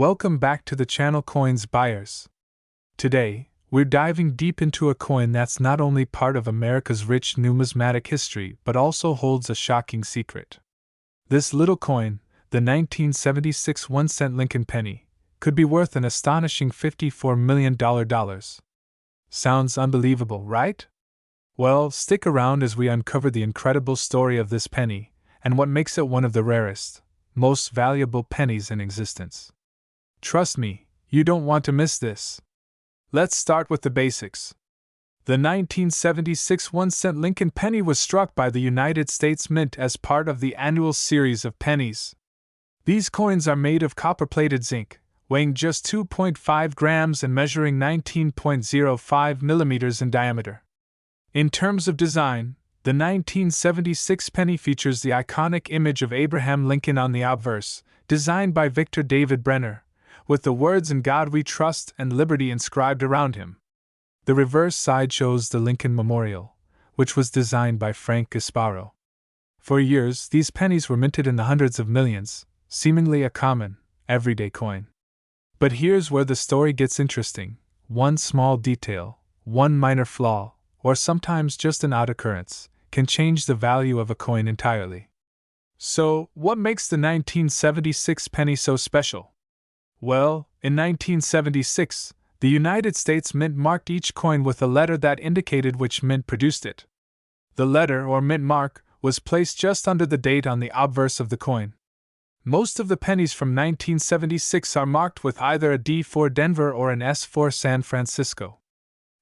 Welcome back to the channel Coins Buyers. Today, we're diving deep into a coin that's not only part of America's rich numismatic history but also holds a shocking secret. This little coin, the 1976 1-cent Lincoln penny, could be worth an astonishing $54 million. Sounds unbelievable, right? Well, stick around as we uncover the incredible story of this penny and what makes it one of the rarest, most valuable pennies in existence. Trust me, you don't want to miss this. Let's start with the basics. The 1976 1-cent Lincoln penny was struck by the United States Mint as part of the annual series of pennies. These coins are made of copper-plated zinc, weighing just 2.5 grams and measuring 19.05 millimeters in diameter. In terms of design, the 1976 penny features the iconic image of Abraham Lincoln on the obverse, designed by Victor David Brenner, with the words "In God We Trust" and "Liberty" inscribed around him. The reverse side shows the Lincoln Memorial, which was designed by Frank Gasparo. For years, these pennies were minted in the hundreds of millions, seemingly a common, everyday coin. But here's where the story gets interesting. One small detail, one minor flaw, or sometimes just an odd occurrence, can change the value of a coin entirely. So, what makes the 1976 penny so special? Well, in 1976, the United States Mint marked each coin with a letter that indicated which mint produced it. The letter, or mint mark, was placed just under the date on the obverse of the coin. Most of the pennies from 1976 are marked with either a D for Denver or an S for San Francisco.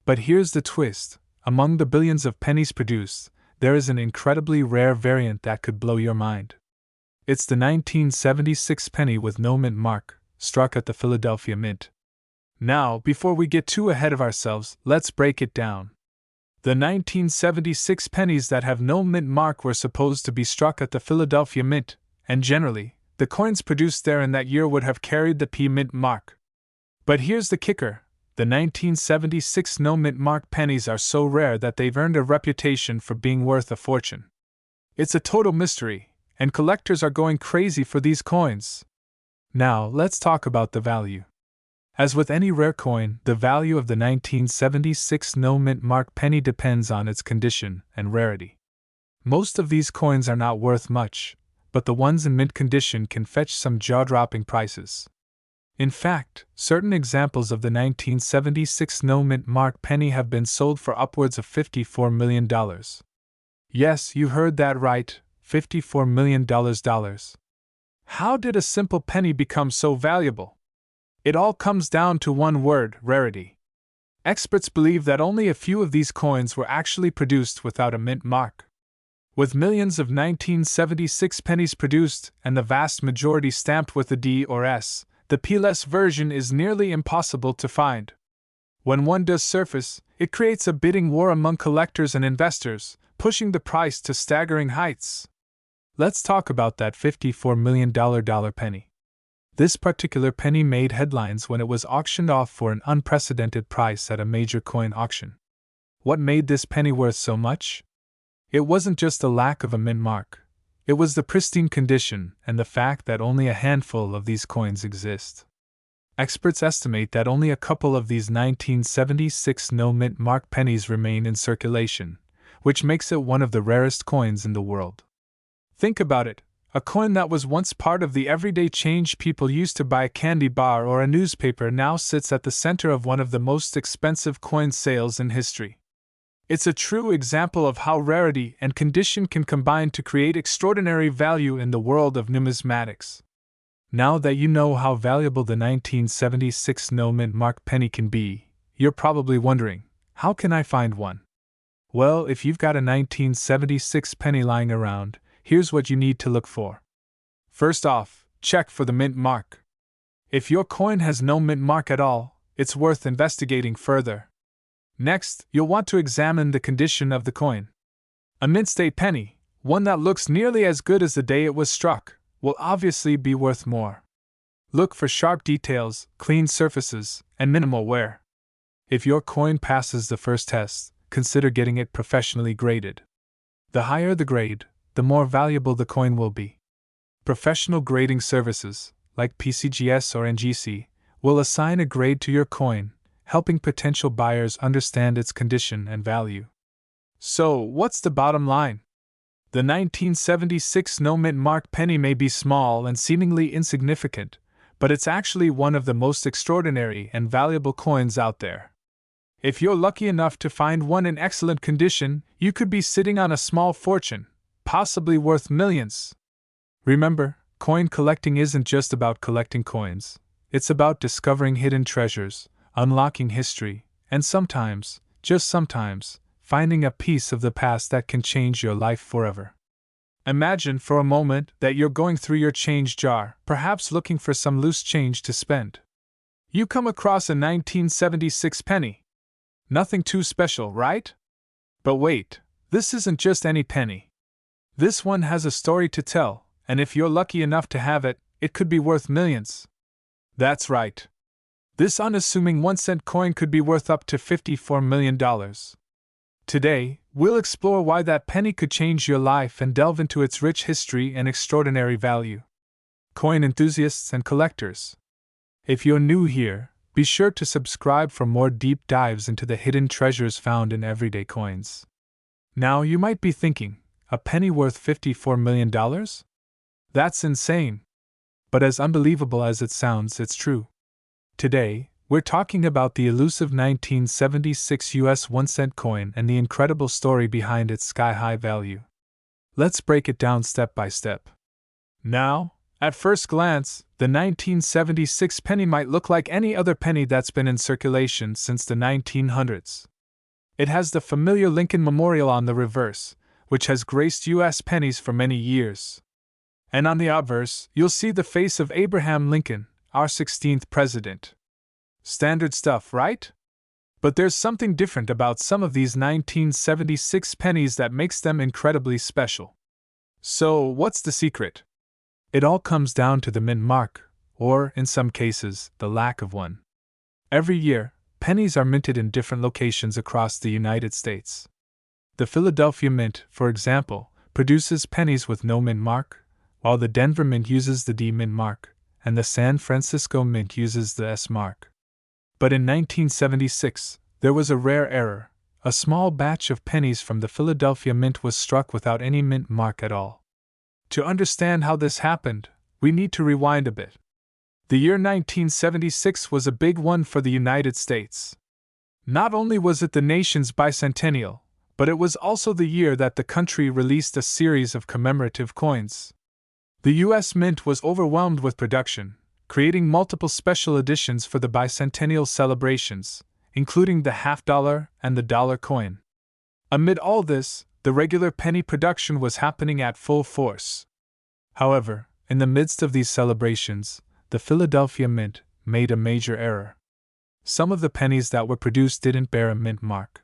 But here's the twist: among the billions of pennies produced, there is an incredibly rare variant that could blow your mind. It's the 1976 penny with no mint mark, struck at the Philadelphia Mint. Now, before we get too ahead of ourselves, let's break it down. The 1976 pennies that have no mint mark were supposed to be struck at the Philadelphia Mint, and generally, the coins produced there in that year would have carried the P Mint mark. But here's the kicker: the 1976 no mint mark pennies are so rare that they've earned a reputation for being worth a fortune. It's a total mystery, and collectors are going crazy for these coins. Now, let's talk about the value. As with any rare coin, the value of the 1976 no mint mark penny depends on its condition and rarity. Most of these coins are not worth much, but the ones in mint condition can fetch some jaw-dropping prices. In fact, certain examples of the 1976 no mint mark penny have been sold for upwards of $54 million. Yes, you heard that right, $54 million. How did a simple penny become so valuable? It all comes down to one word: rarity. Experts believe that only a few of these coins were actually produced without a mint mark. With millions of 1976 pennies produced and the vast majority stamped with a D or S, the P-less version is nearly impossible to find. When one does surface, it creates a bidding war among collectors and investors, pushing the price to staggering heights. Let's talk about that $54 million penny. This particular penny made headlines when it was auctioned off for an unprecedented price at a major coin auction. What made this penny worth so much? It wasn't just the lack of a mint mark. It was the pristine condition and the fact that only a handful of these coins exist. Experts estimate that only a couple of these 1976 no mint mark pennies remain in circulation, which makes it one of the rarest coins in the world. Think about it: a coin that was once part of the everyday change people used to buy a candy bar or a newspaper now sits at the center of one of the most expensive coin sales in history. It's a true example of how rarity and condition can combine to create extraordinary value in the world of numismatics. Now that you know how valuable the 1976 no mint mark penny can be, you're probably wondering, how can I find one? Well, if you've got a 1976 penny lying around, here's what you need to look for. First off, check for the mint mark. If your coin has no mint mark at all, it's worth investigating further. Next, you'll want to examine the condition of the coin. A mint state penny, one that looks nearly as good as the day it was struck, will obviously be worth more. Look for sharp details, clean surfaces, and minimal wear. If your coin passes the first test, consider getting it professionally graded. The higher the grade, the more valuable the coin will be. Professional grading services, like PCGS or NGC, will assign a grade to your coin, helping potential buyers understand its condition and value. So, what's the bottom line? The 1976 no-mint mark penny may be small and seemingly insignificant, but it's actually one of the most extraordinary and valuable coins out there. If you're lucky enough to find one in excellent condition, you could be sitting on a small fortune, possibly worth millions. Remember, coin collecting isn't just about collecting coins. It's about discovering hidden treasures, unlocking history, and sometimes, just sometimes, finding a piece of the past that can change your life forever. Imagine for a moment that you're going through your change jar, perhaps looking for some loose change to spend. You come across a 1976 penny. Nothing too special, right? But wait, this isn't just any penny. This one has a story to tell, and if you're lucky enough to have it, it could be worth millions. That's right. This unassuming 1-cent coin could be worth up to $54 million. Today, we'll explore why that penny could change your life and delve into its rich history and extraordinary value. Coin enthusiasts and collectors, if you're new here, be sure to subscribe for more deep dives into the hidden treasures found in everyday coins. Now you might be thinking, a penny worth $54 million? That's insane. But as unbelievable as it sounds, it's true. Today, we're talking about the elusive 1976 US 1-cent coin and the incredible story behind its sky-high value. Let's break it down step by step. Now, at first glance, the 1976 penny might look like any other penny that's been in circulation since the 1900s. It has the familiar Lincoln Memorial on the reverse, which has graced US pennies for many years. And on the obverse, you'll see the face of Abraham Lincoln, our 16th president. Standard stuff, right? But there's something different about some of these 1976 pennies that makes them incredibly special. So, what's the secret? It all comes down to the mint mark, or, in some cases, the lack of one. Every year, pennies are minted in different locations across the United States. The Philadelphia Mint, for example, produces pennies with no mint mark, while the Denver Mint uses the D mint mark, and the San Francisco Mint uses the S mark. But in 1976, there was a rare error. A small batch of pennies from the Philadelphia Mint was struck without any mint mark at all. To understand how this happened, we need to rewind a bit. The year 1976 was a big one for the United States. Not only was it the nation's bicentennial, but it was also the year that the country released a series of commemorative coins. The U.S. Mint was overwhelmed with production, creating multiple special editions for the bicentennial celebrations, including the half-dollar and the dollar coin. Amid all this, the regular penny production was happening at full force. However, in the midst of these celebrations, the Philadelphia Mint made a major error. Some of the pennies that were produced didn't bear a mint mark.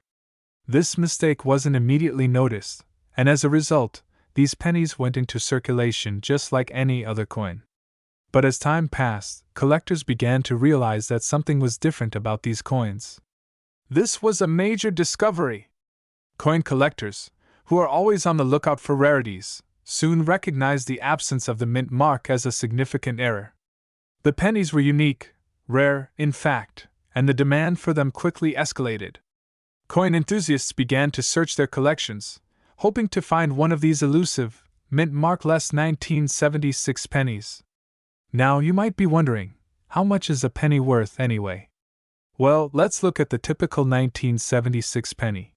This mistake wasn't immediately noticed, and as a result, these pennies went into circulation just like any other coin. But as time passed, collectors began to realize that something was different about these coins. This was a major discovery. Coin collectors, who are always on the lookout for rarities, soon recognized the absence of the mint mark as a significant error. The pennies were unique, rare, in fact, and the demand for them quickly escalated. Coin enthusiasts began to search their collections, hoping to find one of these elusive, mint markless 1976 pennies. Now you might be wondering, how much is a penny worth anyway? Well, let's look at the typical 1976 penny.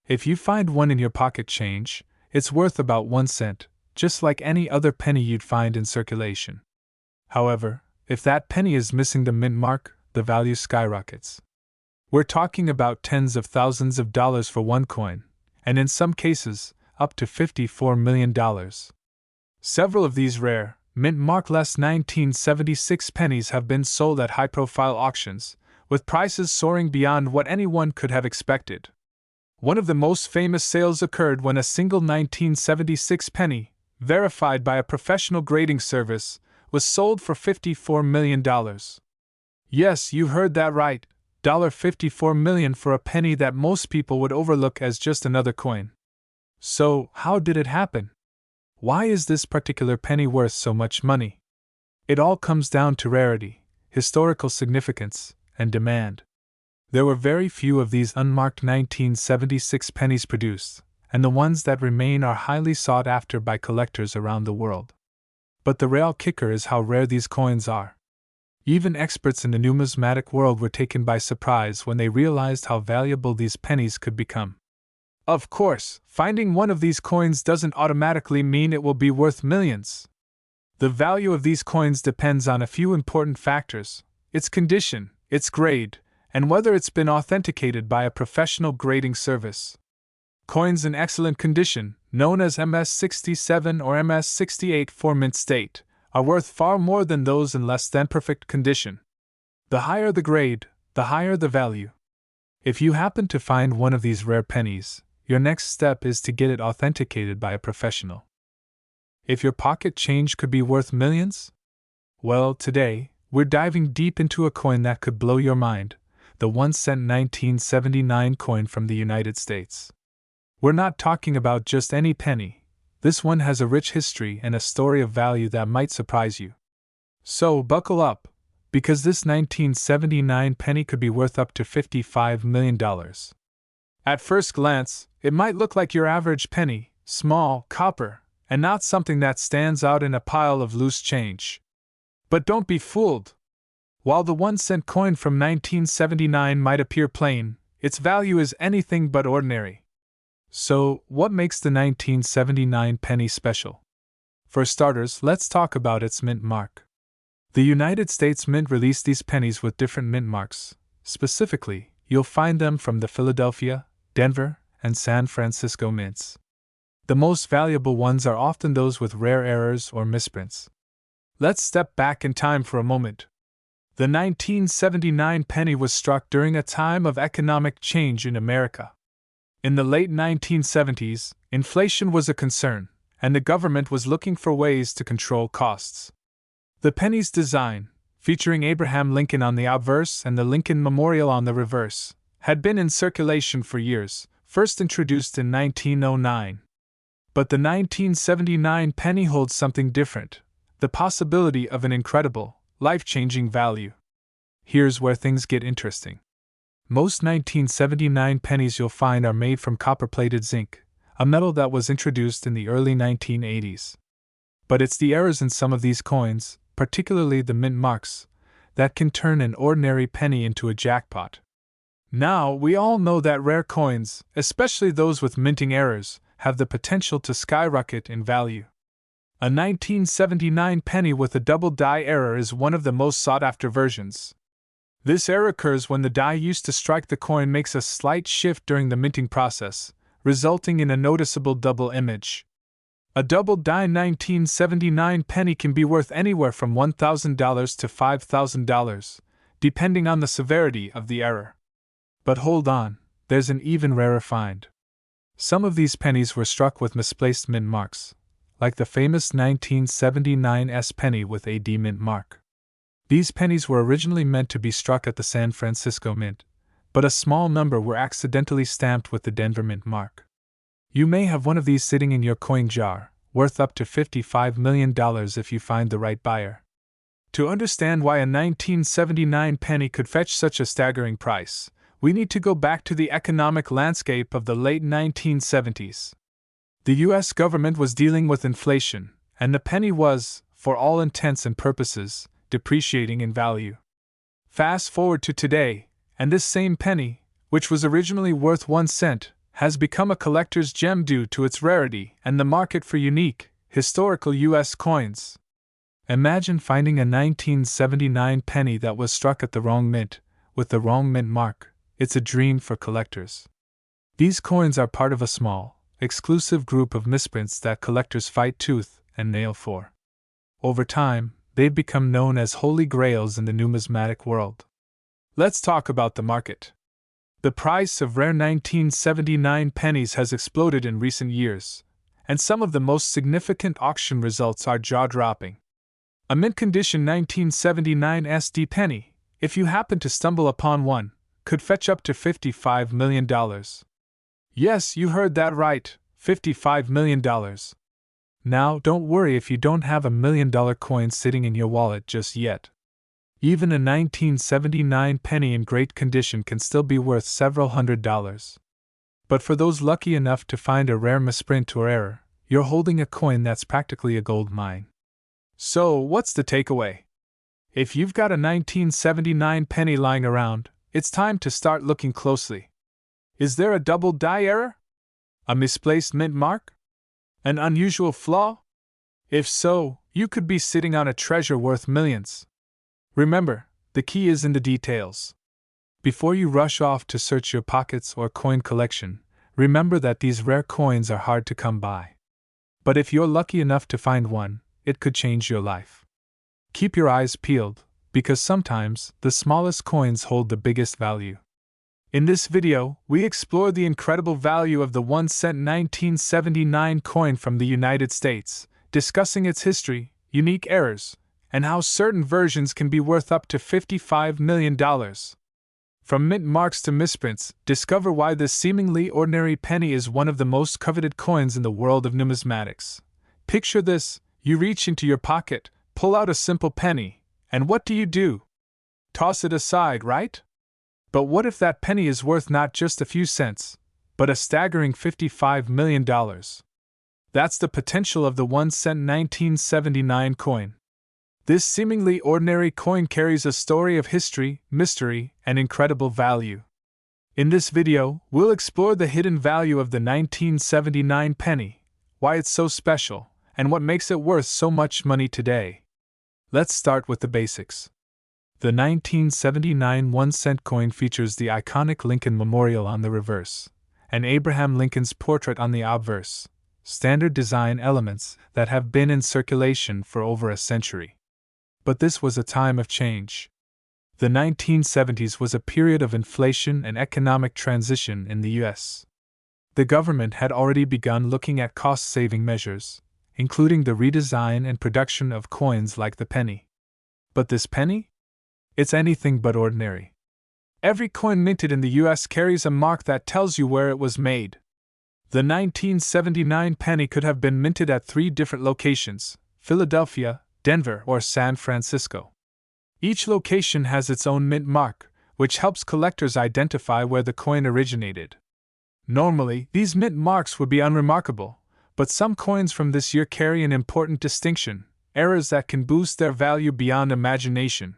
If you find one in your pocket change, it's worth about 1 cent, just like any other penny you'd find in circulation. However, if that penny is missing the mint mark, the value skyrockets. We're talking about tens of thousands of dollars for one coin, and in some cases, up to $54 million. Several of these rare, mint markless 1976 pennies have been sold at high-profile auctions, with prices soaring beyond what anyone could have expected. One of the most famous sales occurred when a single 1976 penny, verified by a professional grading service, was sold for $54 million. Yes, you heard that right, $54 million for a penny that most people would overlook as just another coin. So, how did it happen? Why is this particular penny worth so much money? It all comes down to rarity, historical significance, and demand. There were very few of these unmarked 1976 pennies produced, and the ones that remain are highly sought after by collectors around the world. But the real kicker is how rare these coins are. Even experts in the numismatic world were taken by surprise when they realized how valuable these pennies could become. Of course, finding one of these coins doesn't automatically mean it will be worth millions. The value of these coins depends on a few important factors: its condition, its grade, and whether it's been authenticated by a professional grading service. Coins in excellent condition, known as MS-67 or MS-68 for mint state, are worth far more than those in less than perfect condition. The higher the grade, the higher the value. If you happen to find one of these rare pennies, your next step is to get it authenticated by a professional. If your pocket change could be worth millions? Well, today, we're diving deep into a coin that could blow your mind, the 1-cent 1979 coin from the United States. We're not talking about just any penny. This one has a rich history and a story of value that might surprise you. So buckle up, because this 1979 penny could be worth up to $55 million. At first glance, it might look like your average penny, small, copper, and not something that stands out in a pile of loose change. But don't be fooled. While the 1-cent coin from 1979 might appear plain, its value is anything but ordinary. So, what makes the 1979 penny special? For starters, let's talk about its mint mark. The United States Mint released these pennies with different mint marks. Specifically, you'll find them from the Philadelphia, Denver, and San Francisco mints. The most valuable ones are often those with rare errors or misprints. Let's step back in time for a moment. The 1979 penny was struck during a time of economic change in America. In the late 1970s, inflation was a concern, and the government was looking for ways to control costs. The penny's design, featuring Abraham Lincoln on the obverse and the Lincoln Memorial on the reverse, had been in circulation for years, first introduced in 1909. But the 1979 penny holds something different: the possibility of an incredible, life-changing value. Here's where things get interesting. Most 1979 pennies you'll find are made from copper-plated zinc, a metal that was introduced in the early 1980s. But it's the errors in some of these coins, particularly the mint marks, that can turn an ordinary penny into a jackpot. Now, we all know that rare coins, especially those with minting errors, have the potential to skyrocket in value. A 1979 penny with a double die error is one of the most sought-after versions. This error occurs when the die used to strike the coin makes a slight shift during the minting process, resulting in a noticeable double image. A double die 1979 penny can be worth anywhere from $1,000 to $5,000, depending on the severity of the error. But hold on, there's an even rarer find. Some of these pennies were struck with misplaced mint marks, like the famous 1979 S penny with a D mint mark. These pennies were originally meant to be struck at the San Francisco Mint, but a small number were accidentally stamped with the Denver Mint mark. You may have one of these sitting in your coin jar, worth up to $55 million if you find the right buyer. To understand why a 1979 penny could fetch such a staggering price, we need to go back to the economic landscape of the late 1970s. The US government was dealing with inflation, and the penny was, for all intents and purposes, depreciating in value. Fast forward to today, and this same penny, which was originally worth 1 cent, has become a collector's gem due to its rarity and the market for unique, historical US coins. Imagine finding a 1979 penny that was struck at the wrong mint, with the wrong mint mark. It's a dream for collectors. These coins are part of a small, exclusive group of misprints that collectors fight tooth and nail for. Over time, they've become known as holy grails in the numismatic world. Let's talk about the market. The price of rare 1979 pennies has exploded in recent years, and some of the most significant auction results are jaw-dropping. A mint-condition 1979 SD penny, if you happen to stumble upon one, could fetch up to $55 million. Yes, you heard that right, $55 million. Now, don't worry if you don't have $1 million coin sitting in your wallet just yet. Even a 1979 penny in great condition can still be worth several $100s. But for those lucky enough to find a rare misprint or error, you're holding a coin that's practically a gold mine. So, what's the takeaway? If you've got a 1979 penny lying around, it's time to start looking closely. Is there a double die error? A misplaced mint mark? An unusual flaw? If so, you could be sitting on a treasure worth millions. Remember, the key is in the details. Before you rush off to search your pockets or coin collection, remember that these rare coins are hard to come by. But if you're lucky enough to find one, it could change your life. Keep your eyes peeled, because sometimes the smallest coins hold the biggest value. In this video, we explore the incredible value of the 1-cent 1979 coin from the United States, discussing its history, unique errors, and how certain versions can be worth up to $55 million. From mint marks to misprints, discover why this seemingly ordinary penny is one of the most coveted coins in the world of numismatics. Picture this: you reach into your pocket, pull out a simple penny, and what do? Toss it aside, right? But what if that penny is worth not just a few cents, but a staggering $55 million? That's the potential of the 1-cent 1979 coin. This seemingly ordinary coin carries a story of history, mystery, and incredible value. In this video, we'll explore the hidden value of the 1979 penny, why it's so special, and what makes it worth so much money today. Let's start with the basics. The 1979 1-cent coin features the iconic Lincoln Memorial on the reverse, and Abraham Lincoln's portrait on the obverse, standard design elements that have been in circulation for over a century. But this was a time of change. The 1970s was a period of inflation and economic transition in the U.S. The government had already begun looking at cost-saving measures, including the redesign and production of coins like the penny. But this penny? It's anything but ordinary. Every coin minted in the U.S. carries a mark that tells you where it was made. The 1979 penny could have been minted at 3 different locations: Philadelphia, Denver, or San Francisco. Each location has its own mint mark, which helps collectors identify where the coin originated. Normally, these mint marks would be unremarkable, but some coins from this year carry an important distinction, errors that can boost their value beyond imagination.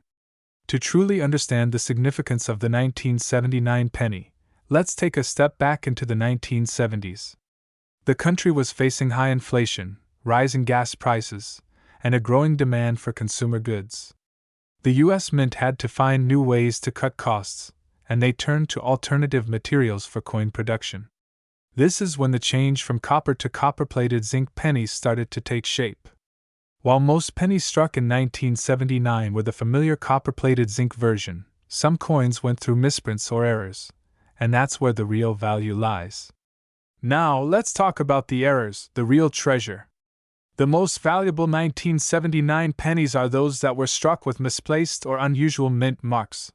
To truly understand the significance of the 1979 penny, let's take a step back into the 1970s. The country was facing high inflation, rising gas prices, and a growing demand for consumer goods. The U.S. Mint had to find new ways to cut costs, and they turned to alternative materials for coin production. This is when the change from copper to copper-plated zinc pennies started to take shape. While most pennies struck in 1979 were the familiar copper-plated zinc version, some coins went through misprints or errors, and that's where the real value lies. Now, let's talk about the errors, the real treasure. The most valuable 1979 pennies are those that were struck with misplaced or unusual mint marks.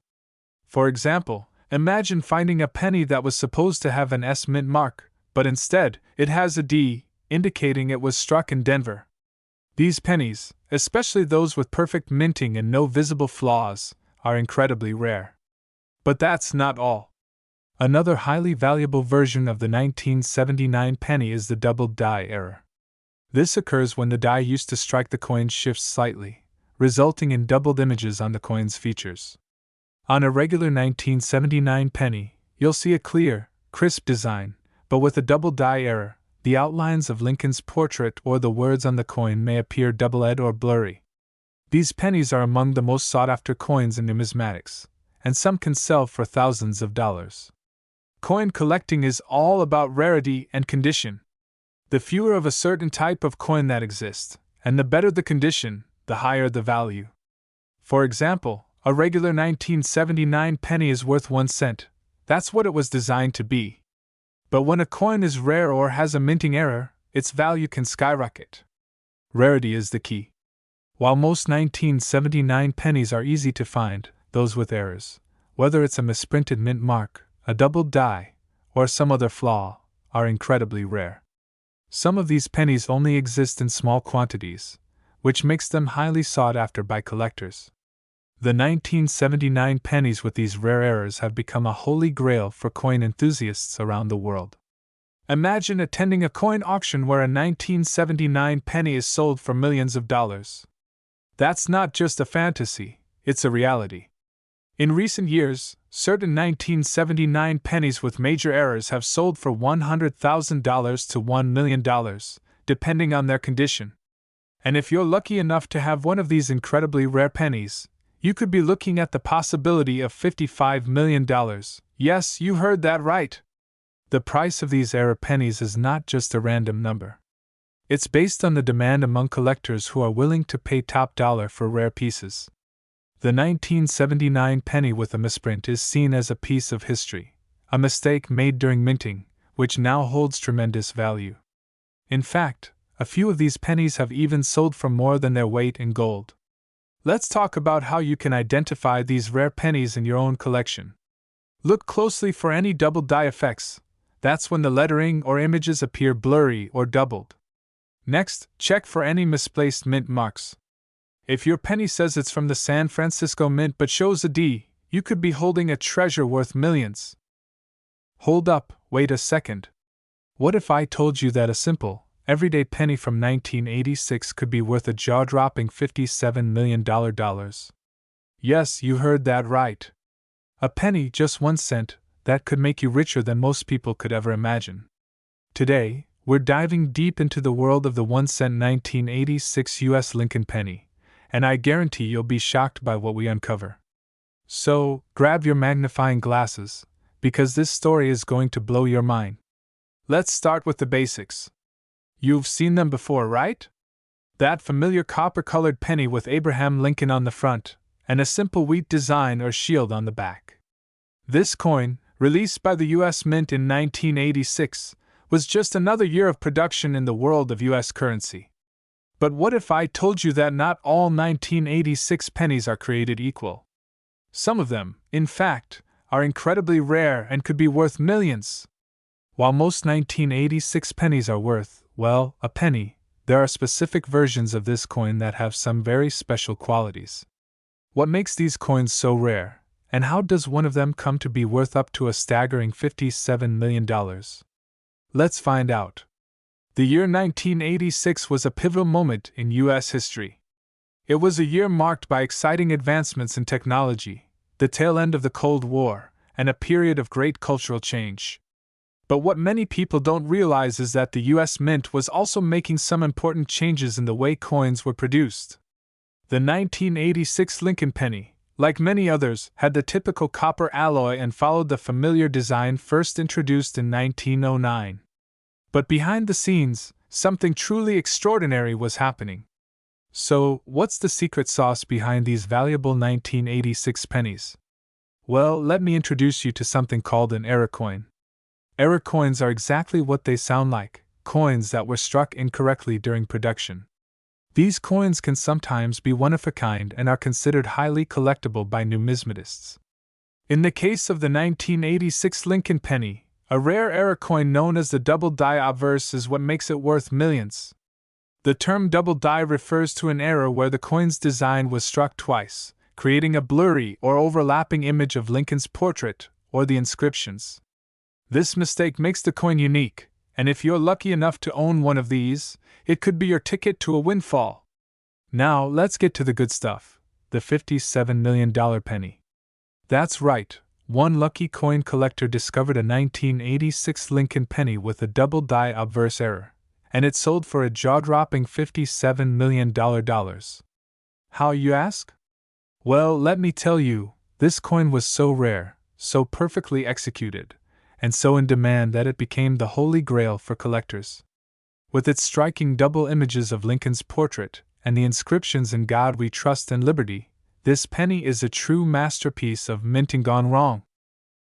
For example, imagine finding a penny that was supposed to have an S mint mark, but instead, it has a D, indicating it was struck in Denver. These pennies, especially those with perfect minting and no visible flaws, are incredibly rare. But that's not all. Another highly valuable version of the 1979 penny is the double die error. This occurs when the die used to strike the coin shifts slightly, resulting in doubled images on the coin's features. On a regular 1979 penny, you'll see a clear, crisp design, but with a double die error, the outlines of Lincoln's portrait or the words on the coin may appear double-edged or blurry. These pennies are among the most sought-after coins in numismatics, and some can sell for thousands of dollars. Coin collecting is all about rarity and condition. The fewer of a certain type of coin that exist, and the better the condition, the higher the value. For example, a regular 1979 penny is worth 1 cent. That's what it was designed to be. But when a coin is rare or has a minting error, its value can skyrocket. Rarity is the key. While most 1979 pennies are easy to find, those with errors, whether it's a misprinted mint mark, a double die, or some other flaw, are incredibly rare. Some of these pennies only exist in small quantities, which makes them highly sought after by collectors. The 1979 pennies with these rare errors have become a holy grail for coin enthusiasts around the world. Imagine attending a coin auction where a 1979 penny is sold for millions of dollars. That's not just a fantasy, it's a reality. In recent years, certain 1979 pennies with major errors have sold for $100,000 to $1 million, depending on their condition. And if you're lucky enough to have one of these incredibly rare pennies, you could be looking at the possibility of $55 million. Yes, you heard that right. The price of these rare pennies is not just a random number. It's based on the demand among collectors who are willing to pay top dollar for rare pieces. The 1979 penny with a misprint is seen as a piece of history, a mistake made during minting, which now holds tremendous value. In fact, a few of these pennies have even sold for more than their weight in gold. Let's talk about how you can identify these rare pennies in your own collection. Look closely for any double die effects. That's when the lettering or images appear blurry or doubled. Next, check for any misplaced mint marks. If your penny says it's from the San Francisco Mint but shows a D, you could be holding a treasure worth millions. Hold up, wait a second. What if I told you that a simple, everyday penny from 1986 could be worth a jaw-dropping $57 million? Yes, you heard that right. A penny, just 1 cent, that could make you richer than most people could ever imagine. Today, we're diving deep into the world of the 1 cent 1986 U.S. Lincoln penny, and I guarantee you'll be shocked by what we uncover. So, grab your magnifying glasses, because this story is going to blow your mind. Let's start with the basics. You've seen them before, right? That familiar copper-colored penny with Abraham Lincoln on the front, and a simple wheat design or shield on the back. This coin, released by the U.S. Mint in 1986, was just another year of production in the world of U.S. currency. But what if I told you that not all 1986 pennies are created equal? Some of them, in fact, are incredibly rare and could be worth millions. While most 1986 pennies are worth, well, a penny, there are specific versions of this coin that have some very special qualities. What makes these coins so rare, and how does one of them come to be worth up to a staggering $57 million? Let's find out. The year 1986 was a pivotal moment in U.S. history. It was a year marked by exciting advancements in technology, the tail end of the Cold War, and a period of great cultural change. But what many people don't realize is that the U.S. Mint was also making some important changes in the way coins were produced. The 1986 Lincoln penny, like many others, had the typical copper alloy and followed the familiar design first introduced in 1909. But behind the scenes, something truly extraordinary was happening. So, what's the secret sauce behind these valuable 1986 pennies? Well, let me introduce you to something called an error coin. Error coins are exactly what they sound like, coins that were struck incorrectly during production. These coins can sometimes be one of a kind and are considered highly collectible by numismatists. In the case of the 1986 Lincoln penny, a rare error coin known as the double die obverse is what makes it worth millions. The term double die refers to an error where the coin's design was struck twice, creating a blurry or overlapping image of Lincoln's portrait or the inscriptions. This mistake makes the coin unique, and if you're lucky enough to own one of these, it could be your ticket to a windfall. Now, let's get to the good stuff, the $57 million penny. That's right. One lucky coin collector discovered a 1986 Lincoln penny with a double die obverse error, and it sold for a jaw-dropping $57 million. How, you ask? Well, let me tell you, this coin was so rare, so perfectly executed, and so in demand that it became the holy grail for collectors. With its striking double images of Lincoln's portrait and the inscriptions "In God We Trust and Liberty," this penny is a true masterpiece of minting gone wrong.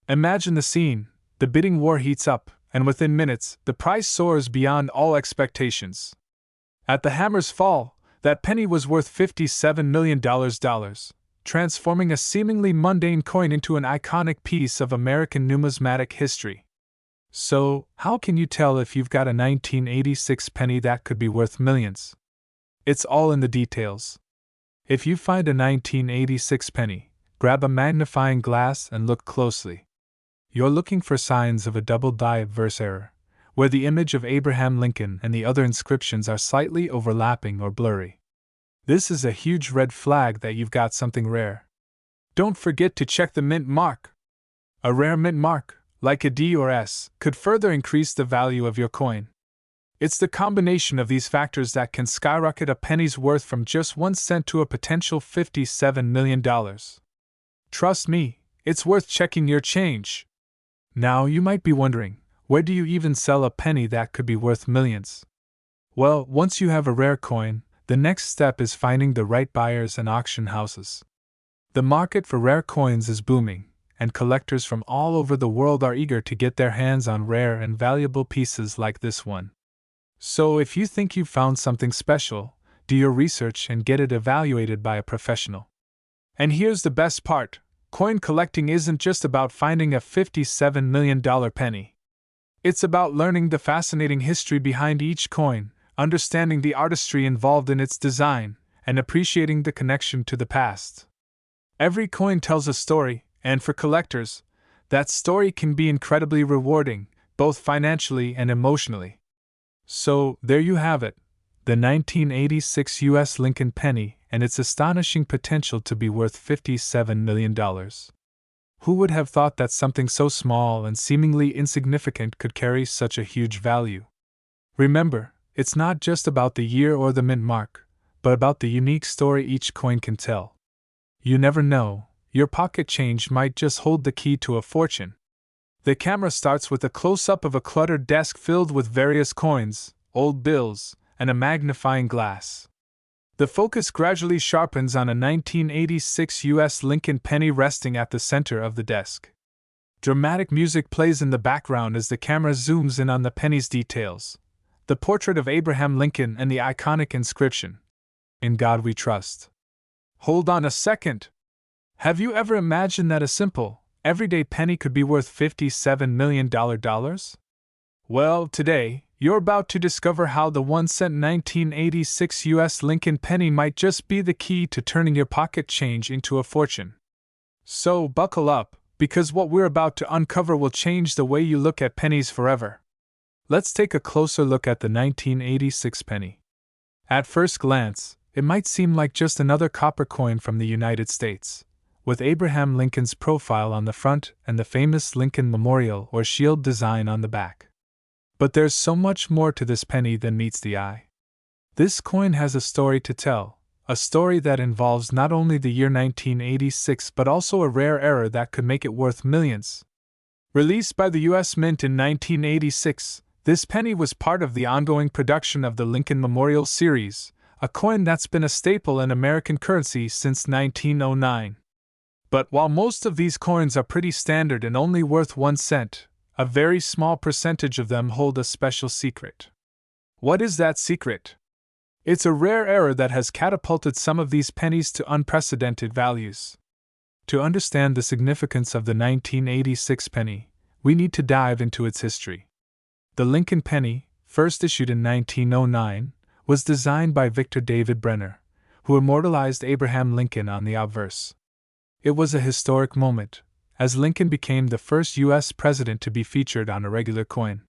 Imagine the scene: the bidding war heats up, and within minutes, the price soars beyond all expectations. At the hammer's fall, that penny was worth $57 million, transforming a seemingly mundane coin into an iconic piece of American numismatic history. So, how can you tell if you've got a 1986 penny that could be worth millions? It's all in the details. If you find a 1986 penny, grab a magnifying glass and look closely. You're looking for signs of a double die verse error, where the image of Abraham Lincoln and the other inscriptions are slightly overlapping or blurry. This is a huge red flag that you've got something rare. Don't forget to check the mint mark. A rare mint mark, like a D or S, could further increase the value of your coin. It's the combination of these factors that can skyrocket a penny's worth from just 1 cent to a potential $57 million. Trust me, it's worth checking your change. Now you might be wondering, where do you even sell a penny that could be worth millions? Well, once you have a rare coin, the next step is finding the right buyers and auction houses. The market for rare coins is booming, and collectors from all over the world are eager to get their hands on rare and valuable pieces like this one. So if you think you've found something special, do your research and get it evaluated by a professional. And here's the best part. Coin collecting isn't just about finding a $57 million penny. It's about learning the fascinating history behind each coin, understanding the artistry involved in its design, and appreciating the connection to the past. Every coin tells a story, and for collectors, that story can be incredibly rewarding, both financially and emotionally. So, there you have it, the 1986 U.S. Lincoln penny and its astonishing potential to be worth $57 million. Who would have thought that something so small and seemingly insignificant could carry such a huge value? Remember, it's not just about the year or the mint mark, but about the unique story each coin can tell. You never know, your pocket change might just hold the key to a fortune. The camera starts with a close-up of a cluttered desk filled with various coins, old bills, and a magnifying glass. The focus gradually sharpens on a 1986 U.S. Lincoln penny resting at the center of the desk. Dramatic music plays in the background as the camera zooms in on the penny's details. The portrait of Abraham Lincoln and the iconic inscription, "In God We Trust." Hold on a second. Have you ever imagined that a simple, everyday penny could be worth $57 million? Well, today, you're about to discover how the 1-cent 1986 U.S. Lincoln penny might just be the key to turning your pocket change into a fortune. So, buckle up, because what we're about to uncover will change the way you look at pennies forever. Let's take a closer look at the 1986 penny. At first glance, it might seem like just another copper coin from the United States, with Abraham Lincoln's profile on the front and the famous Lincoln Memorial or Shield design on the back. But there's so much more to this penny than meets the eye. This coin has a story to tell, a story that involves not only the year 1986 but also a rare error that could make it worth millions. Released by the U.S. Mint in 1986, this penny was part of the ongoing production of the Lincoln Memorial series, a coin that's been a staple in American currency since 1909. But while most of these coins are pretty standard and only worth 1 cent, a very small percentage of them hold a special secret. What is that secret? It's a rare error that has catapulted some of these pennies to unprecedented values. To understand the significance of the 1986 penny, we need to dive into its history. The Lincoln penny, first issued in 1909, was designed by Victor David Brenner, who immortalized Abraham Lincoln on the obverse. It was a historic moment, as Lincoln became the first U.S. president to be featured on a regular coin.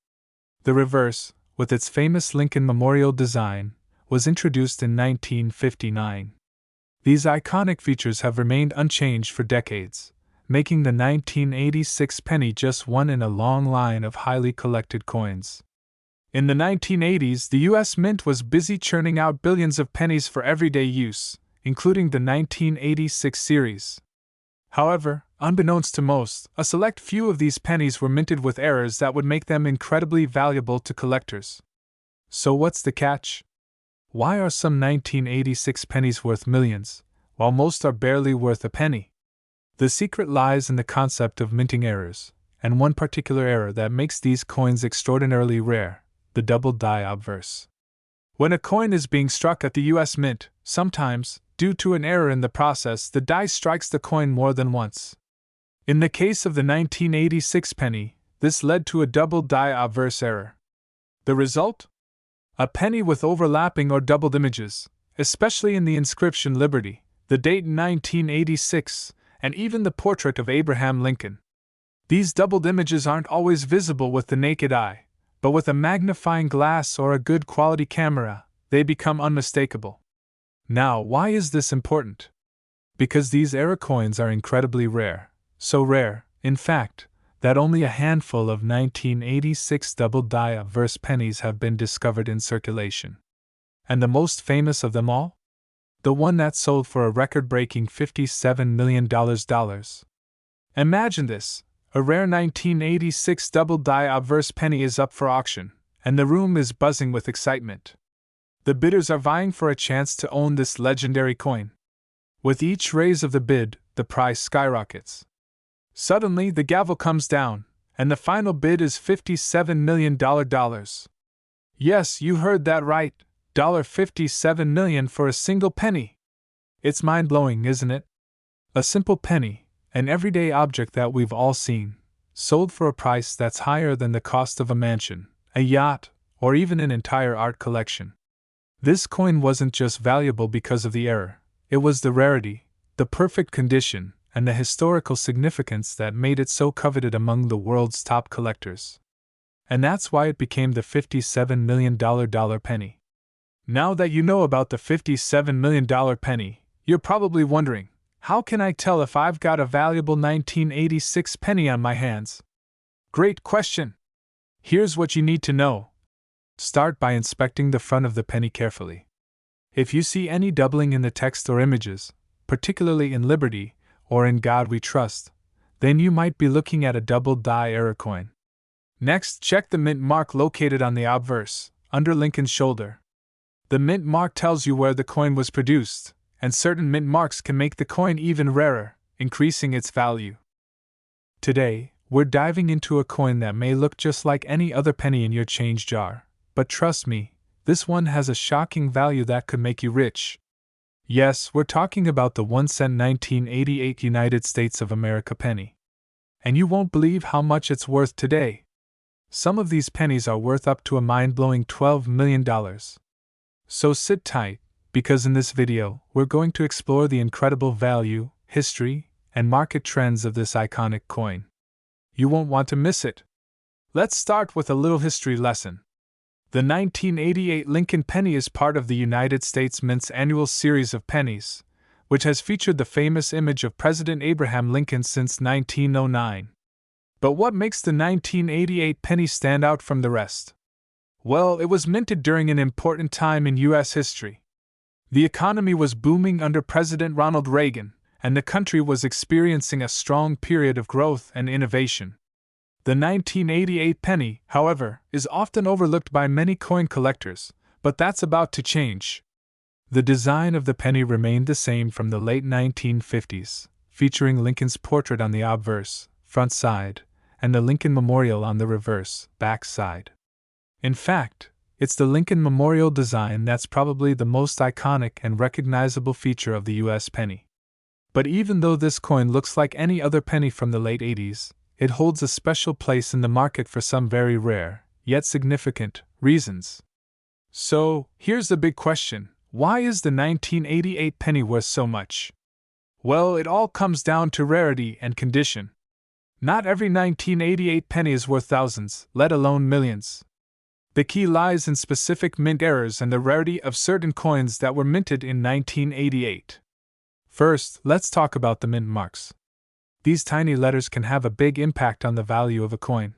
The reverse, with its famous Lincoln Memorial design, was introduced in 1959. These iconic features have remained unchanged for decades, making the 1986 penny just one in a long line of highly collected coins. In the 1980s, the U.S. Mint was busy churning out billions of pennies for everyday use, including the 1986 series. However, unbeknownst to most, a select few of these pennies were minted with errors that would make them incredibly valuable to collectors. So what's the catch? Why are some 1986 pennies worth millions, while most are barely worth a penny? The secret lies in the concept of minting errors, and one particular error that makes these coins extraordinarily rare: the double die obverse. When a coin is being struck at the U.S. Mint, sometimes, due to an error in the process, the die strikes the coin more than once. In the case of the 1986 penny, This led to a double die obverse error. The result? A penny with overlapping or doubled images, especially in the inscription Liberty, the date 1986, and even the portrait of Abraham Lincoln. These doubled images aren't always visible with the naked eye, but with a magnifying glass or a good quality camera, they become unmistakable. Now, why is this important? Because these error coins are incredibly rare, so rare, in fact, that only a handful of 1986 double die obverse pennies have been discovered in circulation. And the most famous of them all? The one that sold for a record-breaking $57 million. Imagine this. A rare 1986 double die obverse penny is up for auction, and the room is buzzing with excitement. The bidders are vying for a chance to own this legendary coin. With each raise of the bid, the price skyrockets. Suddenly, the gavel comes down, and the final bid is $57 million. Yes, you heard that right, $57 million for a single penny. It's mind-blowing, isn't it? A simple penny, an everyday object that we've all seen, sold for a price that's higher than the cost of a mansion, a yacht, or even an entire art collection. This coin wasn't just valuable because of the error, it was the rarity, the perfect condition, and the historical significance that made it so coveted among the world's top collectors. And that's why it became the $57 million penny. Now that you know about the $57 million penny, you're probably wondering, how can I tell if I've got a valuable 1986 penny on my hands? Great question! Here's what you need to know. Start by inspecting the front of the penny carefully. If you see any doubling in the text or images, particularly in Liberty or in God We Trust, then you might be looking at a double die error coin. Next, check the mint mark located on the obverse, under Lincoln's shoulder. The mint mark tells you where the coin was produced, and certain mint marks can make the coin even rarer, increasing its value. Today, we're diving into a coin that may look just like any other penny in your change jar, but trust me, this one has a shocking value that could make you rich. Yes, we're talking about the 1-cent 1988 United States of America penny. And you won't believe how much it's worth today. Some of these pennies are worth up to a mind-blowing $12 million. So sit tight, because in this video, we're going to explore the incredible value, history, and market trends of this iconic coin. You won't want to miss it. Let's start with a little history lesson. The 1988 Lincoln penny is part of the United States Mint's annual series of pennies, which has featured the famous image of President Abraham Lincoln since 1909. But what makes the 1988 penny stand out from the rest? Well, it was minted during an important time in U.S. history. The economy was booming under President Ronald Reagan, and the country was experiencing a strong period of growth and innovation. The 1988 penny, however, is often overlooked by many coin collectors, but that's about to change. The design of the penny remained the same from the late 1950s, featuring Lincoln's portrait on the obverse, front side, and the Lincoln Memorial on the reverse, back side. In fact, it's the Lincoln Memorial design that's probably the most iconic and recognizable feature of the U.S. penny. But even though this coin looks like any other penny from the late 80s, it holds a special place in the market for some very rare, yet significant, reasons. So, here's the big question: why is the 1988 penny worth so much? Well, it all comes down to rarity and condition. Not every 1988 penny is worth thousands, let alone millions. The key lies in specific mint errors and the rarity of certain coins that were minted in 1988. First, let's talk about the mint marks. These tiny letters can have a big impact on the value of a coin.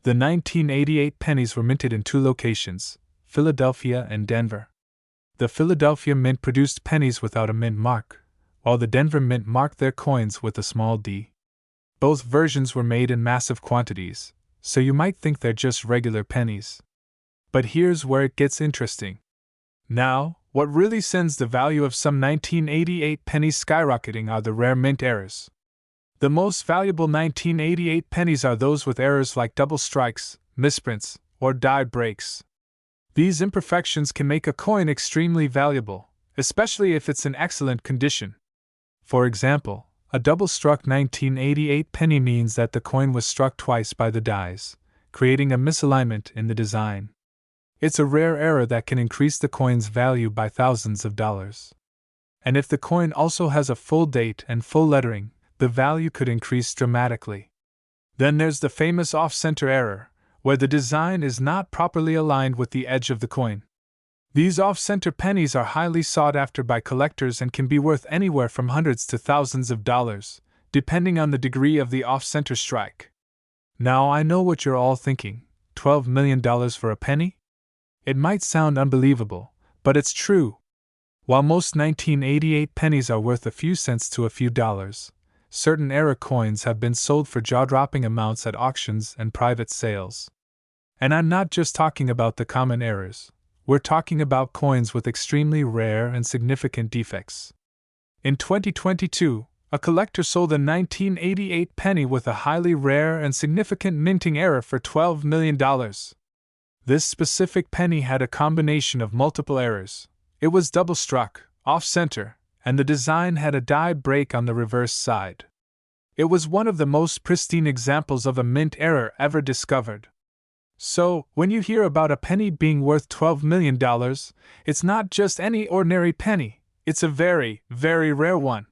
The 1988 pennies were minted in two locations, Philadelphia and Denver. The Philadelphia Mint produced pennies without a mint mark, while the Denver Mint marked their coins with a small d. Both versions were made in massive quantities, so you might think they're just regular pennies. But here's where it gets interesting. Now, what really sends the value of some 1988 pennies skyrocketing are the rare mint errors. The most valuable 1988 pennies are those with errors like double strikes, misprints, or die breaks. These imperfections can make a coin extremely valuable, especially if it's in excellent condition. For example, A double-struck 1988 penny means that the coin was struck twice by the dies, creating a misalignment in the design. It's a rare error that can increase the coin's value by thousands of dollars. And if the coin also has a full date and full lettering, the value could increase dramatically. Then there's the famous off-center error, where the design is not properly aligned with the edge of the coin. These off-center pennies are highly sought after by collectors and can be worth anywhere from hundreds to thousands of dollars, depending on the degree of the off-center strike. Now I know what you're all thinking, $12 million for a penny? It might sound unbelievable, but it's true. While most 1988 pennies are worth a few cents to a few dollars, certain era coins have been sold for jaw-dropping amounts at auctions and private sales. And I'm not just talking about the common errors. We're talking about coins with extremely rare and significant defects. In 2022, a collector sold a 1988 penny with a highly rare and significant minting error for $12 million. This specific penny had a combination of multiple errors. It was double-struck, off-center, and the design had a die break on the reverse side. It was one of the most pristine examples of a mint error ever discovered. So, when you hear about a penny being worth $12 million, it's not just any ordinary penny, it's a very, very rare one.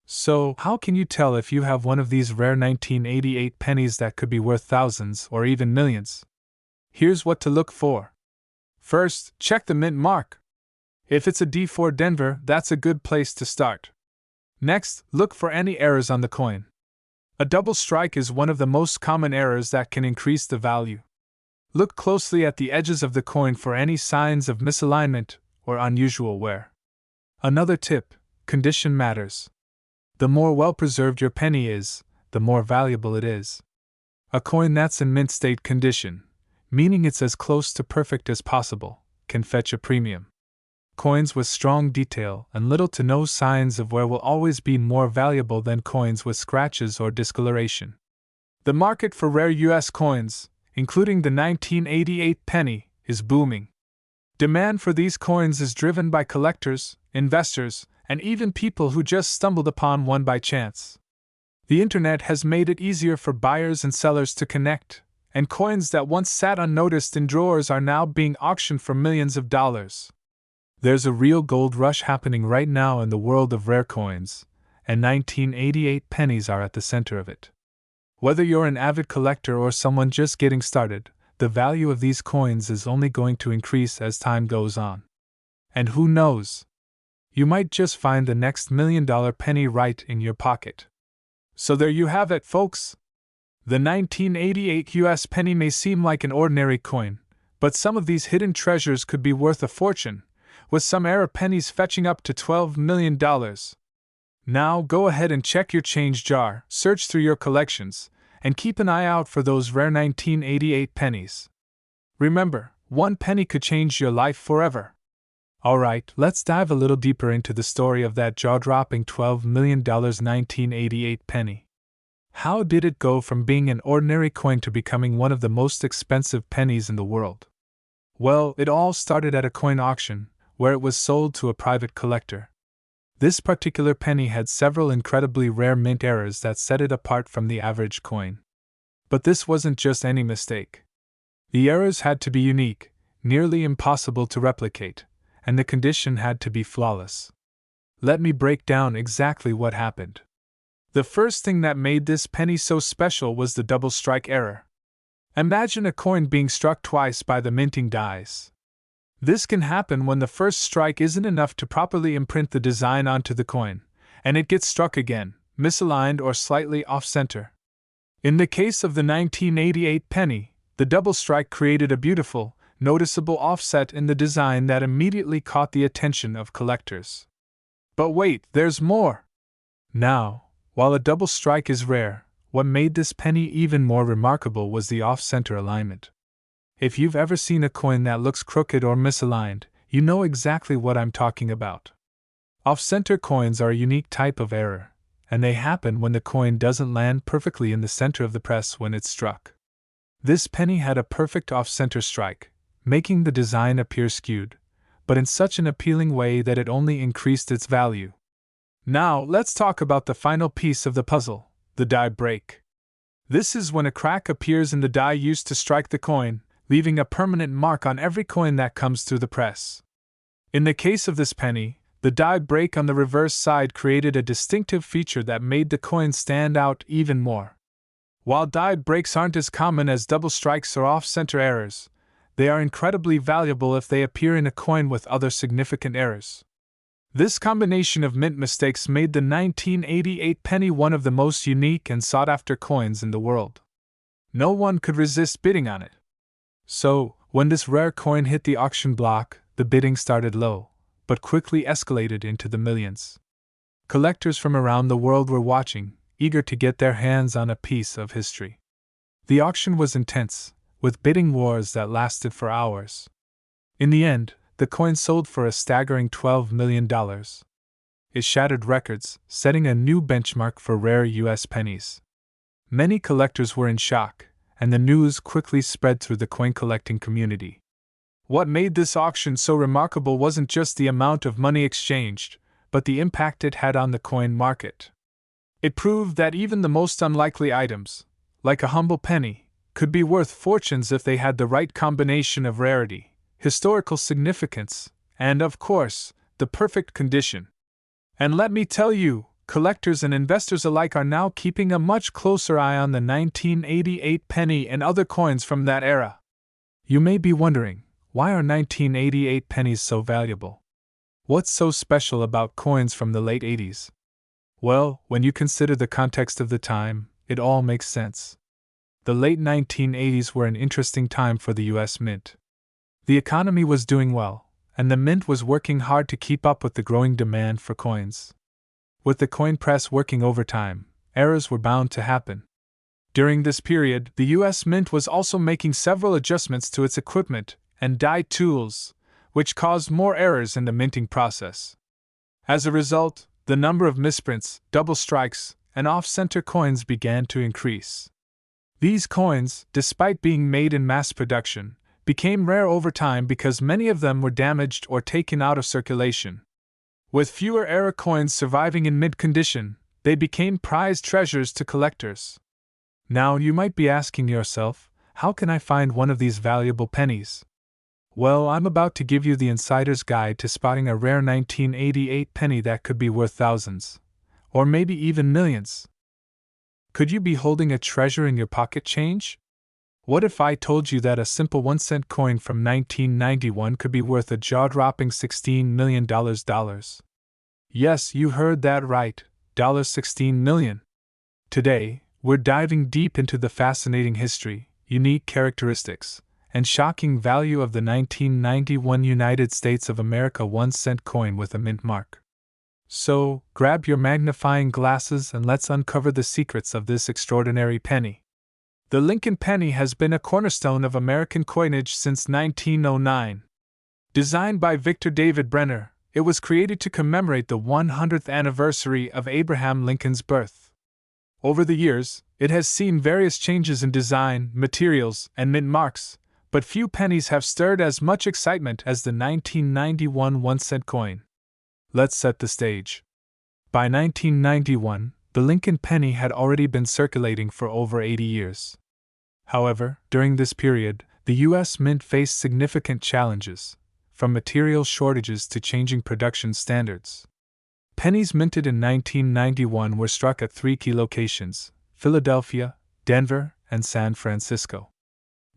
So, how can you tell if you have one of these rare 1988 pennies that could be worth thousands or even millions? Here's what to look for. First, check the mint mark. If it's a D4 Denver, that's a good place to start. Next, look for any errors on the coin. A double strike is one of the most common errors that can increase the value. Look closely at the edges of the coin for any signs of misalignment or unusual wear. Another tip: condition matters. The more well-preserved your penny is, the more valuable it is. A coin that's in mint state condition, meaning it's as close to perfect as possible, can fetch a premium. Coins with strong detail and little to no signs of wear will always be more valuable than coins with scratches or discoloration. The market for rare U.S. coins, including the 1988 penny, is booming. Demand for these coins is driven by collectors, investors, and even people who just stumbled upon one by chance. The internet has made it easier for buyers and sellers to connect, and coins that once sat unnoticed in drawers are now being auctioned for millions of dollars. There's a real gold rush happening right now in the world of rare coins, and 1988 pennies are at the center of it. Whether you're an avid collector or someone just getting started, the value of these coins is only going to increase as time goes on. And who knows? You might just find the next $1 million penny right in your pocket. So there you have it, folks. The 1988 US penny may seem like an ordinary coin, but some of these hidden treasures could be worth a fortune, with some era pennies fetching up to $12 million. Now go ahead and check your change jar, search through your collections, and keep an eye out for those rare 1988 pennies. Remember, one penny could change your life forever. Alright, let's dive a little deeper into the story of that jaw-dropping $12 million 1988 penny. How did it go from being an ordinary coin to becoming one of the most expensive pennies in the world? Well, it all started at a coin auction, where it was sold to a private collector. This particular penny had several incredibly rare mint errors that set it apart from the average coin. But this wasn't just any mistake. The errors had to be unique, nearly impossible to replicate, and the condition had to be flawless. Let me break down exactly what happened. The first thing that made this penny so special was the double strike error. Imagine a coin being struck twice by the minting dies. This can happen when the first strike isn't enough to properly imprint the design onto the coin, and it gets struck again, misaligned or slightly off-center. In the case of the 1988 penny, the double strike created a beautiful, noticeable offset in the design that immediately caught the attention of collectors. But wait, there's more! Now, while a double strike is rare, what made this penny even more remarkable was the off-center alignment. If you've ever seen a coin that looks crooked or misaligned, you know exactly what I'm talking about. Off-center coins are a unique type of error, and they happen when the coin doesn't land perfectly in the center of the press when it's struck. This penny had a perfect off-center strike, making the design appear skewed, but in such an appealing way that it only increased its value. Now, let's talk about the final piece of the puzzle, the die break. This is when a crack appears in the die used to strike the coin, leaving a permanent mark on every coin that comes through the press. In the case of this penny, the die break on the reverse side created a distinctive feature that made the coin stand out even more. While die breaks aren't as common as double strikes or off-center errors, they are incredibly valuable if they appear in a coin with other significant errors. This combination of mint mistakes made the 1988 penny one of the most unique and sought-after coins in the world. No one could resist bidding on it. So, when this rare coin hit the auction block, the bidding started low, but quickly escalated into the millions. Collectors from around the world were watching, eager to get their hands on a piece of history. The auction was intense, with bidding wars that lasted for hours. In the end, the coin sold for a staggering $12 million. It shattered records, setting a new benchmark for rare U.S. pennies. Many collectors were in shock, and the news quickly spread through the coin collecting community. What made this auction so remarkable wasn't just the amount of money exchanged, but the impact it had on the coin market. It proved that even the most unlikely items, like a humble penny, could be worth fortunes if they had the right combination of rarity, historical significance, and, of course, the perfect condition. And let me tell you, collectors and investors alike are now keeping a much closer eye on the 1988 penny and other coins from that era. You may be wondering, why are 1988 pennies so valuable? What's so special about coins from the late 80s? Well, when you consider the context of the time, it all makes sense. The late 1980s were an interesting time for the US Mint. The economy was doing well, and the Mint was working hard to keep up with the growing demand for coins. With the coin press working overtime, errors were bound to happen. During this period, the US Mint was also making several adjustments to its equipment and die tools, which caused more errors in the minting process. As a result, the number of misprints, double strikes, and off-center coins began to increase. These coins, despite being made in mass production, became rare over time because many of them were damaged or taken out of circulation. With fewer error coins surviving in mint condition, they became prized treasures to collectors. Now you might be asking yourself, how can I find one of these valuable pennies? Well, I'm about to give you the insider's guide to spotting a rare 1988 penny that could be worth thousands, or maybe even millions. Could you be holding a treasure in your pocket change? What if I told you that a simple 1-cent coin from 1991 could be worth a jaw-dropping $16 million? Yes, you heard that right, $16 million. Today, we're diving deep into the fascinating history, unique characteristics, and shocking value of the 1991 United States of America 1-cent coin with a mint mark. So, grab your magnifying glasses and let's uncover the secrets of this extraordinary penny. The Lincoln penny has been a cornerstone of American coinage since 1909. Designed by Victor David Brenner, it was created to commemorate the 100th anniversary of Abraham Lincoln's birth. Over the years, it has seen various changes in design, materials, and mint marks, but few pennies have stirred as much excitement as the 1991 1-cent coin. Let's set the stage. By 1991, the Lincoln penny had already been circulating for over 80 years. However, during this period, the U.S. Mint faced significant challenges, from material shortages to changing production standards. Pennies minted in 1991 were struck at 3 key locations: Philadelphia, Denver, and San Francisco.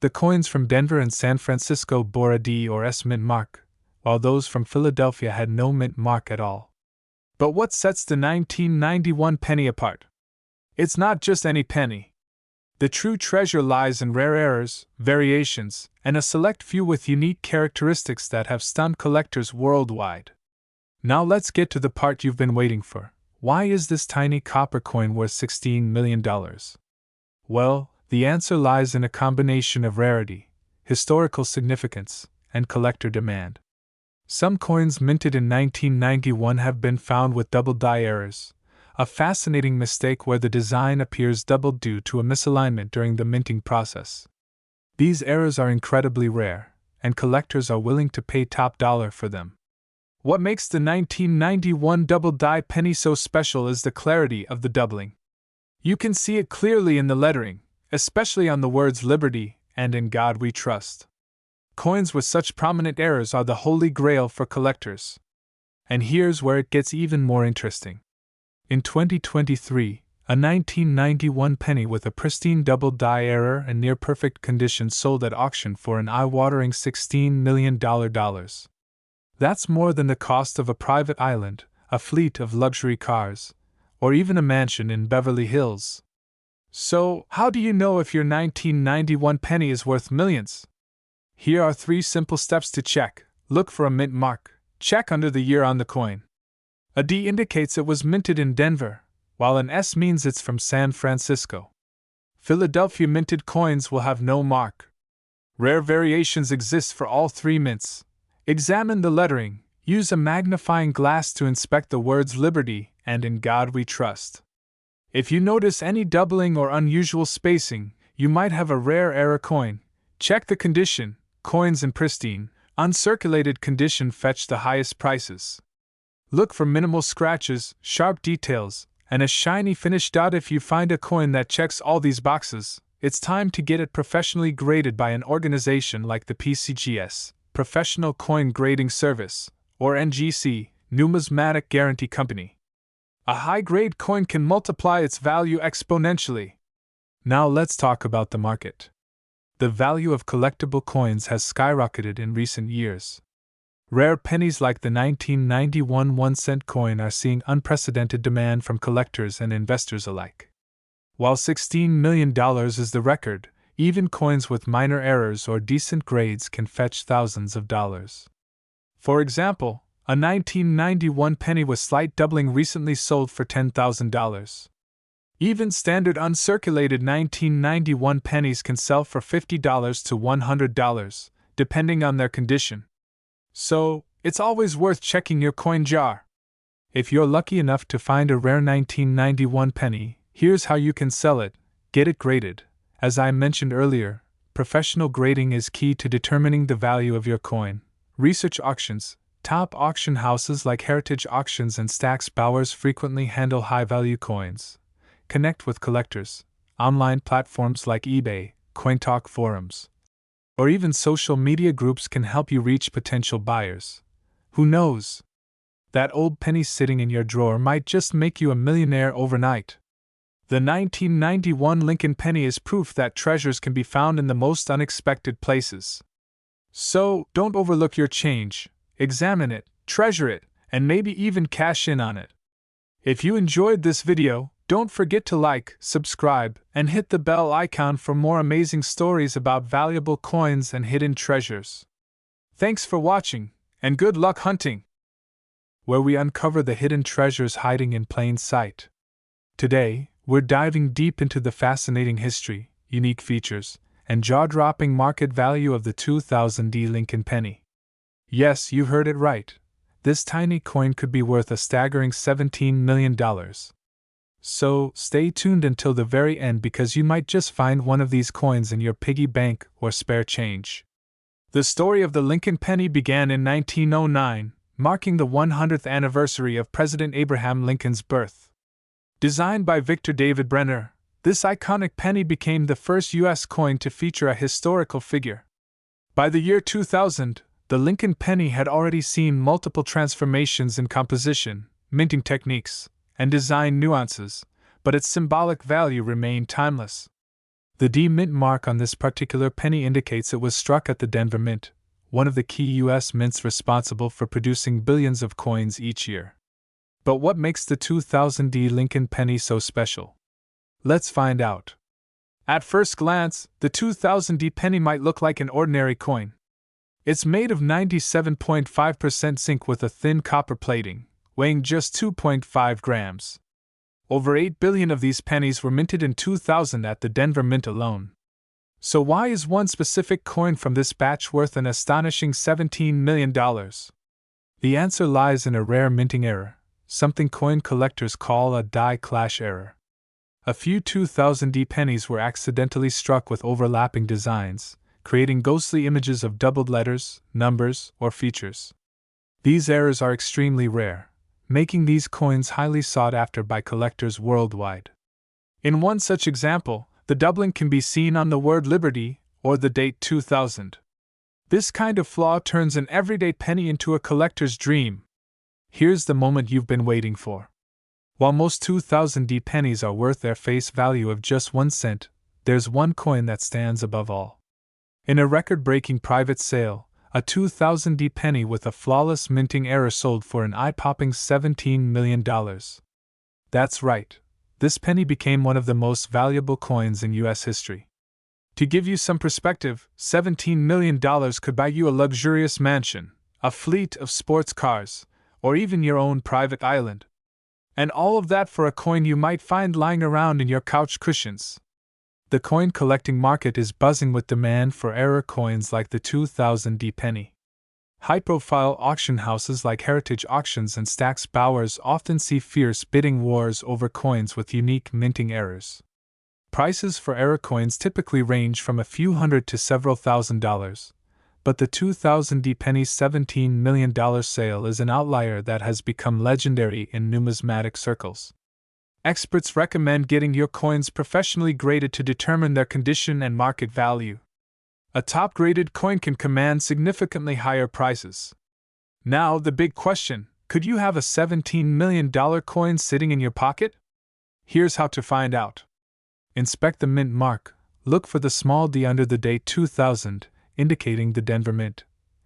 The coins from Denver and San Francisco bore a D or S mint mark, while those from Philadelphia had no mint mark at all. But what sets the 1991 penny apart? It's not just any penny. The true treasure lies in rare errors, variations, and a select few with unique characteristics that have stunned collectors worldwide. Now let's get to the part you've been waiting for. Why is this tiny copper coin worth $16 million? Well, the answer lies in a combination of rarity, historical significance, and collector demand. Some coins minted in 1991 have been found with double die errors, a fascinating mistake where the design appears doubled due to a misalignment during the minting process. These errors are incredibly rare, and collectors are willing to pay top dollar for them. What makes the 1991 double-die penny so special is the clarity of the doubling. You can see it clearly in the lettering, especially on the words Liberty and In God We Trust. Coins with such prominent errors are the holy grail for collectors. And here's where it gets even more interesting. In 2023, a 1991 penny with a pristine double-die error and near-perfect condition sold at auction for an eye-watering $16 million. That's more than the cost of a private island, a fleet of luxury cars, or even a mansion in Beverly Hills. So, how do you know if your 1991 penny is worth millions? Here are 3 simple steps to check. Look for a mint mark. Check under the year on the coin. A D indicates it was minted in Denver, while an S means it's from San Francisco. Philadelphia minted coins will have no mark. Rare variations exist for all 3 mints. Examine the lettering. Use a magnifying glass to inspect the words Liberty and In God We Trust. If you notice any doubling or unusual spacing, you might have a rare error coin. Check the condition. Coins in pristine, uncirculated condition fetch the highest prices. Look for minimal scratches, sharp details, and a shiny finish. If you find a coin that checks all these boxes, it's time to get it professionally graded by an organization like the PCGS, Professional Coin Grading Service, or NGC, Numismatic Guarantee Company. A high-grade coin can multiply its value exponentially. Now let's talk about the market. The value of collectible coins has skyrocketed in recent years. Rare pennies like the 1991 1-cent coin are seeing unprecedented demand from collectors and investors alike. While $16 million is the record, even coins with minor errors or decent grades can fetch thousands of dollars. For example, a 1991 penny with slight doubling recently sold for $10,000. Even standard uncirculated 1991 pennies can sell for $50 to $100, depending on their condition. So, it's always worth checking your coin jar. If you're lucky enough to find a rare 1991 penny, here's how you can sell it. Get it graded. As I mentioned earlier, professional grading is key to determining the value of your coin. Research auctions. Top auction houses like Heritage Auctions and Stack's Bowers frequently handle high-value coins. Connect with collectors. Online platforms like eBay, CoinTalk forums, or even social media groups can help you reach potential buyers. Who knows? That old penny sitting in your drawer might just make you a millionaire overnight. The 1991 Lincoln penny is proof that treasures can be found in the most unexpected places. So, don't overlook your change. Examine it, treasure it, and maybe even cash in on it. If you enjoyed this video, don't forget to like, subscribe, and hit the bell icon for more amazing stories about valuable coins and hidden treasures. Thanks for watching, and good luck hunting, where we uncover the hidden treasures hiding in plain sight. Today, we're diving deep into the fascinating history, unique features, and jaw-dropping market value of the 2000 Lincoln penny. Yes, you heard it right. This tiny coin could be worth a staggering $17 million. So, stay tuned until the very end because you might just find one of these coins in your piggy bank or spare change. The story of the Lincoln penny began in 1909, marking the 100th anniversary of President Abraham Lincoln's birth. Designed by Victor David Brenner, this iconic penny became the first U.S. coin to feature a historical figure. By the year 2000, the Lincoln penny had already seen multiple transformations in composition, minting techniques, and design nuances, but its symbolic value remained timeless. The D Mint mark on this particular penny indicates it was struck at the Denver Mint, one of the key U.S. mints responsible for producing billions of coins each year. But what makes the 2000 Lincoln penny so special? Let's find out. At first glance, the 2000 penny might look like an ordinary coin. It's made of 97.5% zinc with a thin copper plating, weighing just 2.5 grams. Over 8 billion of these pennies were minted in 2000 at the Denver Mint alone. So why is one specific coin from this batch worth an astonishing $17 million? The answer lies in a rare minting error, something coin collectors call a die clash error. A few 2000 pennies were accidentally struck with overlapping designs, creating ghostly images of doubled letters, numbers, or features. These errors are extremely rare, making these coins highly sought after by collectors worldwide. In one such example, the doubling can be seen on the word Liberty or the date 2000. This kind of flaw turns an everyday penny into a collector's dream. Here's the moment you've been waiting for. While most 2000 pennies are worth their face value of just 1 cent, there's one coin that stands above all. In a record-breaking private sale, a 2000 penny with a flawless minting error sold for an eye-popping $17 million. That's right, this penny became one of the most valuable coins in US history. To give you some perspective, $17 million could buy you a luxurious mansion, a fleet of sports cars, or even your own private island. And all of that for a coin you might find lying around in your couch cushions. The coin collecting market is buzzing with demand for error coins like the 2000 penny. High-profile auction houses like Heritage Auctions and Stack's Bowers often see fierce bidding wars over coins with unique minting errors. Prices for error coins typically range from a few hundred to several $1,000s, but the 2000 penny $17 million sale is an outlier that has become legendary in numismatic circles. Experts recommend getting your coins professionally graded to determine their condition and market value. A top-graded coin can command significantly higher prices. Now, the big question: could you have a $17 million coin sitting in your pocket? Here's how to find out. Inspect the mint mark. Look for the small d under the date 2000, indicating the Denver Mint.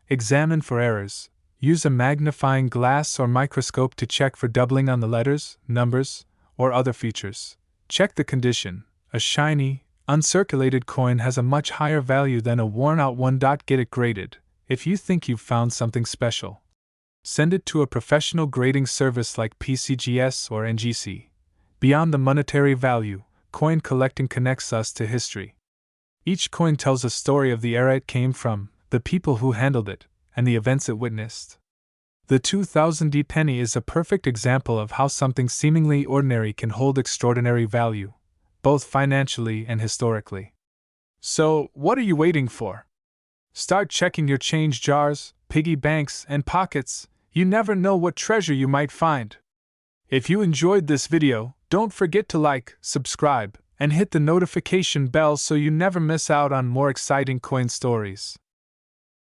Examine for errors. Use a magnifying glass or microscope to check for doubling on the letters, numbers, or other features. Check the condition. A shiny, uncirculated coin has a much higher value than a worn-out one. Get it graded. If you think you've found something special, send it to a professional grading service like PCGS or NGC. Beyond the monetary value, coin collecting connects us to history. Each coin tells a story of the era it came from, the people who handled it, and the events it witnessed. The 2000 penny is a perfect example of how something seemingly ordinary can hold extraordinary value, both financially and historically. So, what are you waiting for? Start checking your change jars, piggy banks, and pockets. You never know what treasure you might find. If you enjoyed this video, don't forget to like, subscribe, and hit the notification bell so you never miss out on more exciting coin stories.